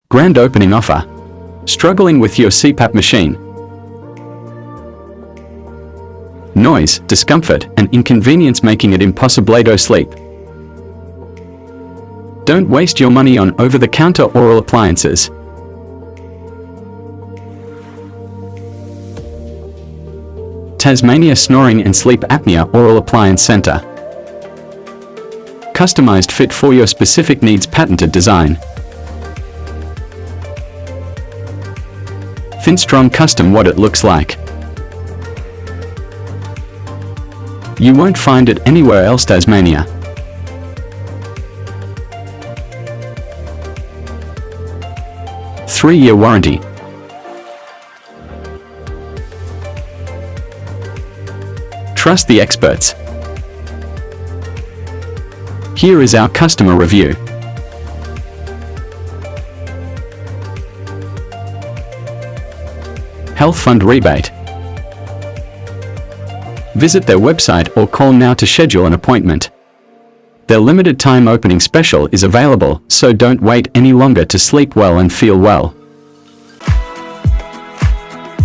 Grand opening offer. Struggling with your CPAP machine? Noise, discomfort, and inconvenience making it impossible to sleep? Don't waste your money on over-the-counter oral appliances. Tasmania Snoring and Sleep Apnea Oral Appliance Center. Customized fit for your specific needs, patented design. Thin strong custom what it looks like. You won't find it anywhere else. Tasmania. Three-year warranty. Trust the experts. Here is our customer review. Health Fund rebate. Visit their website or call now to schedule an appointment. Their limited time opening special is available, so don't wait any longer to sleep well and feel well.